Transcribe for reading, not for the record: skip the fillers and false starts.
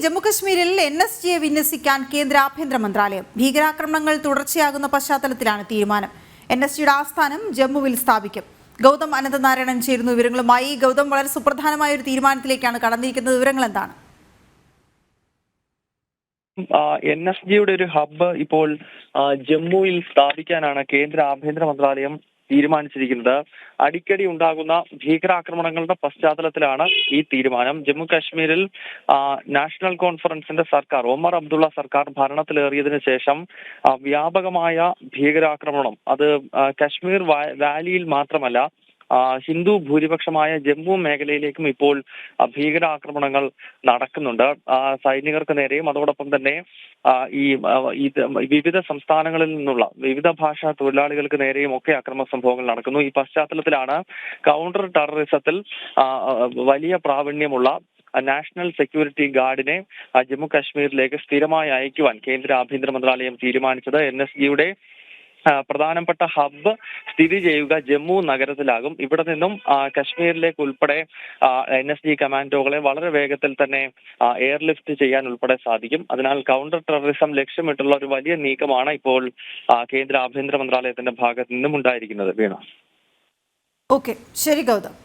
ജമ്മുകശ്മീരിൽ NSGയെ വിന്യസിക്കാൻ കേന്ദ്ര ആഭ്യന്തര മന്ത്രാലയം. ഭീകരാക്രമണങ്ങൾ തുടർച്ചയാകുന്ന പശ്ചാത്തലത്തിലാണ് തീരുമാനം. NSGയുടെ ആസ്ഥാനം ജമ്മുവിൽ സ്ഥാപിക്കും. ഗൗതം അനന്തനാരായണൻ ചേരുന്നു വിവരങ്ങളുമായി. ഗൗതം, വളരെ സുപ്രധാനമായ ഒരു തീരുമാനത്തിലേക്കാണ് കടന്നിരിക്കുന്നത്. വിവരങ്ങൾ എന്താണ്? NSGയുടെ ഒരു ഹബ്ബ് ഇപ്പോൾ ജമ്മുവിൽ സ്ഥാപിക്കാനാണ് കേന്ദ്ര ആഭ്യന്തര മന്ത്രാലയം തീരുമാനിച്ചിരിക്കുന്നത്. അടിക്കടി ഉണ്ടാകുന്ന ഭീകരാക്രമണങ്ങളുടെ പശ്ചാത്തലത്തിലാണ് ഈ തീരുമാനം. ജമ്മു കാശ്മീരിൽ നാഷണൽ കോൺഫറൻസിന്റെ സർക്കാർ, ഒമർ അബ്ദുള്ള സർക്കാർ ഭരണത്തിലേറിയതിനു ശേഷം വ്യാപകമായ ഭീകരാക്രമണം അത് കശ്മീർ വാലിയിൽ മാത്രമല്ല ഹിന്ദു ഭൂരിപക്ഷമായ ജമ്മു മേഖലയിലേക്കും ഇപ്പോൾ ഭീകരാക്രമണങ്ങൾ നടക്കുന്നുണ്ട്. സൈനികർക്ക് നേരെയും അതോടൊപ്പം തന്നെ ഈ വിവിധ സംസ്ഥാനങ്ങളിൽ നിന്നുള്ള വിവിധ ഭാഷാ തൊഴിലാളികൾക്ക് നേരെയും ഒക്കെ അക്രമ സംഭവങ്ങൾ നടക്കുന്നു. ഈ പശ്ചാത്തലത്തിലാണ് കൗണ്ടർ ടെററിസത്തിൽ വലിയ പ്രാവീണ്യമുള്ള നാഷണൽ സെക്യൂരിറ്റി ഗാർഡിനെ ജമ്മു കാശ്മീരിലേക്ക് സ്ഥിരമായി അയക്കുവാൻ കേന്ദ്ര ആഭ്യന്തര മന്ത്രാലയം തീരുമാനിച്ചത്. NSGയുടെ പ്രധാനപ്പെട്ട ഹബ്ബ് സ്ഥിതി ചെയ്യുക ജമ്മു നഗരത്തിലാകും. ഇവിടെ നിന്നും കശ്മീരിലേക്ക് ഉൾപ്പെടെ NSG കമാൻഡോകളെ വളരെ വേഗത്തിൽ തന്നെ എയർലിഫ്റ്റ് ചെയ്യാൻ ഉൾപ്പെടെ സാധിക്കും. അതിനാൽ കൗണ്ടർ ടെററിസം ലക്ഷ്യമിട്ടുള്ള ഒരു വലിയ നീക്കമാണ് ഇപ്പോൾ കേന്ദ്ര ആഭ്യന്തര മന്ത്രാലയത്തിന്റെ ഭാഗത്ത് നിന്നും ഉണ്ടായിരിക്കുന്നത്. വീണ. ഓക്കെ, ശരി ഗൗതം.